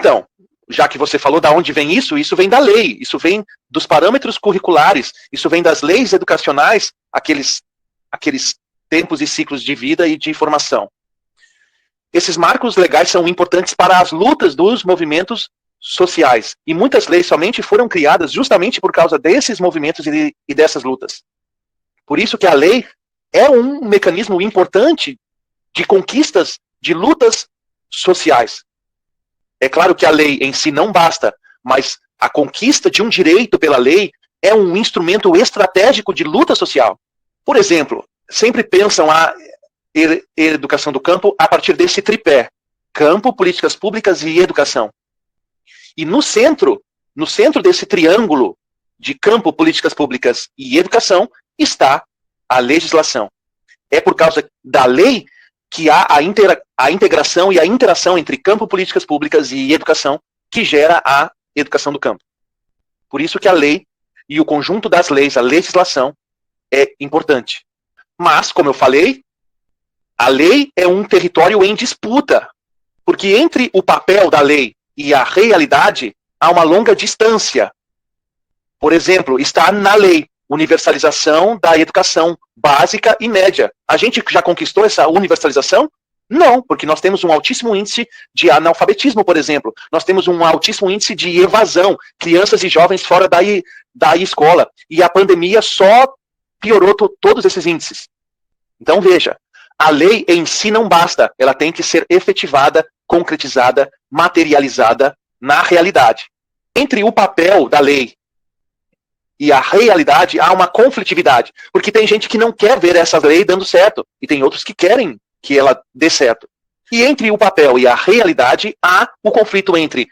Então, já que você falou da onde vem isso vem da lei, isso vem dos parâmetros curriculares, isso vem das leis educacionais, aqueles tempos e ciclos de vida e de formação. Esses marcos legais são importantes para as lutas dos movimentos sociais, e muitas leis somente foram criadas justamente por causa desses movimentos e dessas lutas. Por isso que a lei é um mecanismo importante de conquistas, de lutas sociais. É claro que a lei em si não basta, mas a conquista de um direito pela lei é um instrumento estratégico de luta social. Por exemplo, sempre pensam a educação do campo a partir desse tripé: campo, políticas públicas e educação. E no centro desse triângulo de campo, políticas públicas e educação, está a legislação. É por causa da lei que há a integração e a interação entre campo, políticas públicas e educação, que gera a educação do campo. Por isso que a lei e o conjunto das leis, a legislação, é importante. Mas, como eu falei, a lei é um território em disputa, porque entre o papel da lei e a realidade há uma longa distância. Por exemplo, está na lei universalização da educação básica e média. A gente já conquistou essa universalização? Não, porque nós temos um altíssimo índice de analfabetismo, por exemplo. Nós temos um altíssimo índice de evasão, crianças e jovens fora da escola. E a pandemia só piorou todos esses índices. Então, veja, a lei em si não basta, ela tem que ser efetivada, concretizada, materializada na realidade. Entre o papel da lei e a realidade, há uma conflitividade. Porque tem gente que não quer ver essa lei dando certo, e tem outros que querem que ela dê certo. E entre o papel e a realidade, há o conflito entre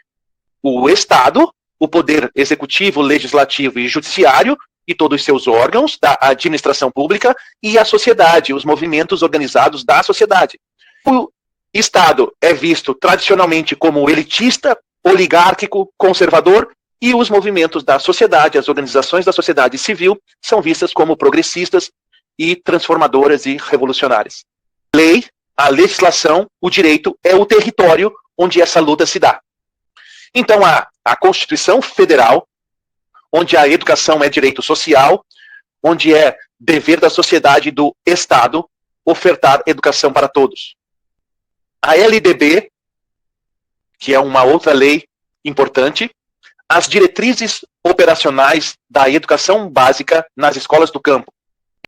o Estado, o poder executivo, legislativo e judiciário, e todos os seus órgãos da administração pública, e a sociedade, os movimentos organizados da sociedade. O Estado é visto tradicionalmente como elitista, oligárquico, conservador, e os movimentos da sociedade, as organizações da sociedade civil, são vistas como progressistas e transformadoras e revolucionárias. Lei, a legislação, o direito é o território onde essa luta se dá. Então, há a Constituição Federal, onde a educação é direito social, onde é dever da sociedade e do Estado ofertar educação para todos. A LDB, que é uma outra lei importante, as diretrizes operacionais da educação básica nas escolas do campo.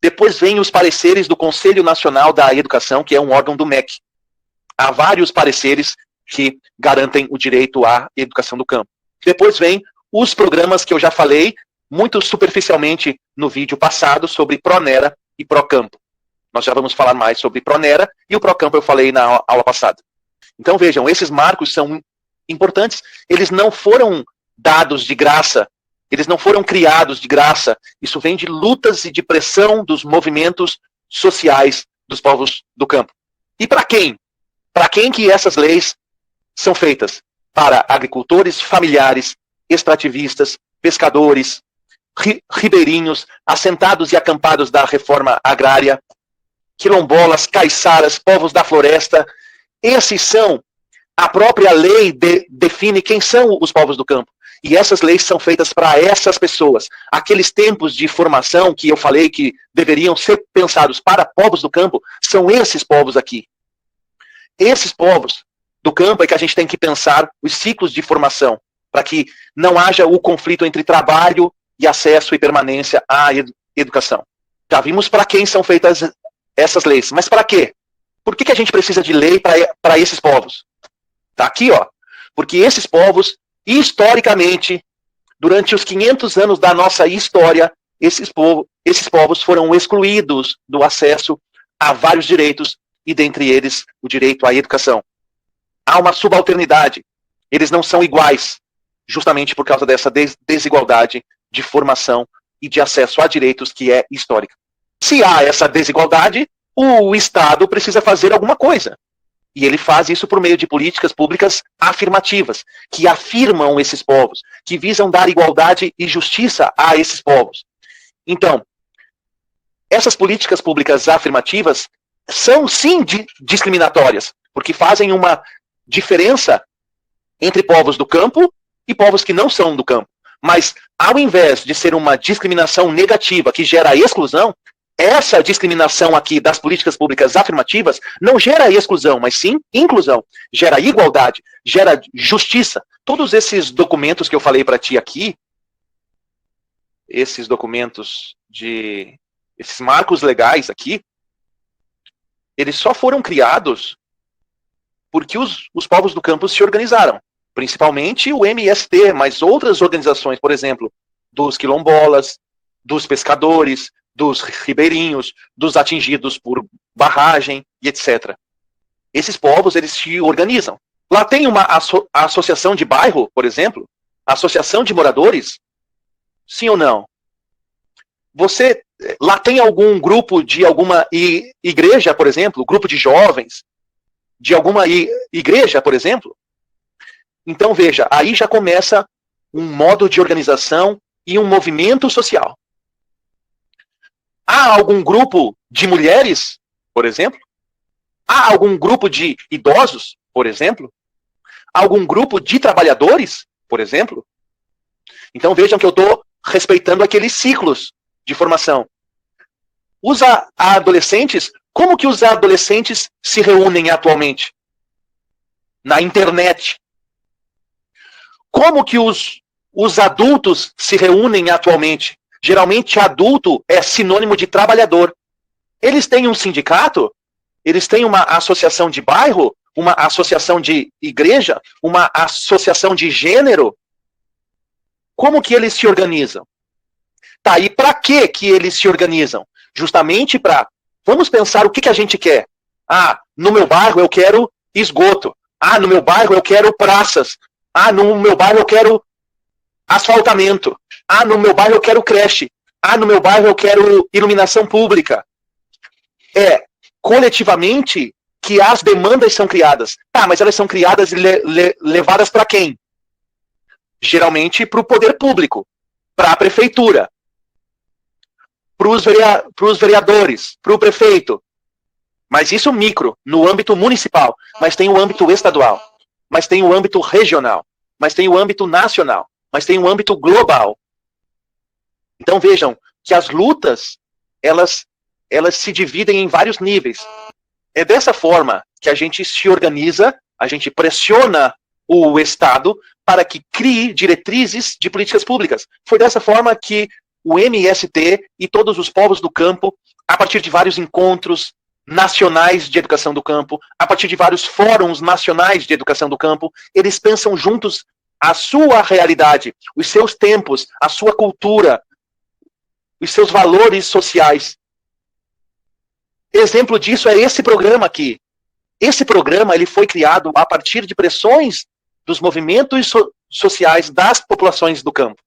Depois vem os pareceres do Conselho Nacional da Educação, que é um órgão do MEC. Há vários pareceres que garantem o direito à educação do campo. Depois vem os programas que eu já falei, muito superficialmente no vídeo passado, sobre Pronera e Procampo. Nós já vamos falar mais sobre Pronera, e o Procampo eu falei na aula passada. Então vejam, esses marcos são importantes, eles não foram dados de graça, eles não foram criados de graça, isso vem de lutas e de pressão dos movimentos sociais dos povos do campo. E para quem? Para quem que essas leis são feitas? Para agricultores familiares, extrativistas, pescadores, ribeirinhos, assentados e acampados da reforma agrária, quilombolas, caiçaras, povos da floresta. Esses são, a própria lei define quem são os povos do campo. E essas leis são feitas para essas pessoas. Aqueles tempos de formação que eu falei que deveriam ser pensados para povos do campo, são esses povos aqui. Esses povos do campo é que a gente tem que pensar os ciclos de formação, para que não haja o conflito entre trabalho e acesso e permanência à educação. Já vimos para quem são feitas essas leis, mas para quê? Por que a gente precisa de lei para esses povos? Está aqui, ó. Porque esses povos, historicamente, durante os 500 anos da nossa história, esses povos foram excluídos do acesso a vários direitos, e dentre eles o direito à educação. Há uma subalternidade. Eles não são iguais, justamente por causa dessa desigualdade de formação e de acesso a direitos que é histórica. Se há essa desigualdade, o Estado precisa fazer alguma coisa. E ele faz isso por meio de políticas públicas afirmativas, que afirmam esses povos, que visam dar igualdade e justiça a esses povos. Então, essas políticas públicas afirmativas são, sim, discriminatórias, porque fazem uma diferença entre povos do campo e povos que não são do campo. Mas, ao invés de ser uma discriminação negativa que gera exclusão, essa discriminação aqui das políticas públicas afirmativas não gera exclusão, mas sim inclusão. Gera igualdade, gera justiça. Todos esses documentos que eu falei para ti aqui, esses documentos esses marcos legais aqui, eles só foram criados porque os povos do campo se organizaram. Principalmente o MST, mas outras organizações, por exemplo, dos quilombolas, dos pescadores, dos ribeirinhos, dos atingidos por barragem e etc. Esses povos, eles se organizam. Lá tem uma associação de bairro, por exemplo, associação de moradores? Sim ou não? Lá tem algum grupo de alguma igreja, por exemplo, grupo de jovens, de alguma igreja, por exemplo? Então, veja, aí já começa um modo de organização e um movimento social. Há algum grupo de mulheres, por exemplo? Há algum grupo de idosos, por exemplo? Há algum grupo de trabalhadores, por exemplo? Então, vejam que eu estou respeitando aqueles ciclos de formação. Os adolescentes, como que os adolescentes se reúnem atualmente? Na internet. Como que os adultos se reúnem atualmente? Geralmente, adulto é sinônimo de trabalhador. Eles têm um sindicato? Eles têm uma associação de bairro? Uma associação de igreja? Uma associação de gênero? Como que eles se organizam? Tá, e para que eles se organizam? Justamente para... Vamos pensar o que a gente quer. Ah, no meu bairro eu quero esgoto. Ah, no meu bairro eu quero praças. Ah, no meu bairro eu quero asfaltamento. Ah, no meu bairro eu quero creche. Ah, no meu bairro eu quero iluminação pública. É coletivamente que as demandas são criadas. Tá, mas elas são criadas e levadas para quem? Geralmente para o poder público, para a prefeitura, para os vereadores, para o prefeito. Mas isso micro, no âmbito municipal. Mas tem o âmbito estadual. Mas tem o âmbito regional, mas tem o âmbito nacional, mas tem o âmbito global. Então vejam que as lutas, elas se dividem em vários níveis. É dessa forma que a gente se organiza, a gente pressiona o Estado para que crie diretrizes de políticas públicas. Foi dessa forma que o MST e todos os povos do campo, a partir de vários encontros nacionais de educação do campo, a partir de vários fóruns nacionais de educação do campo, eles pensam juntos a sua realidade, os seus tempos, a sua cultura, os seus valores sociais. Exemplo disso é esse programa aqui. Esse programa ele foi criado a partir de pressões dos movimentos sociais das populações do campo.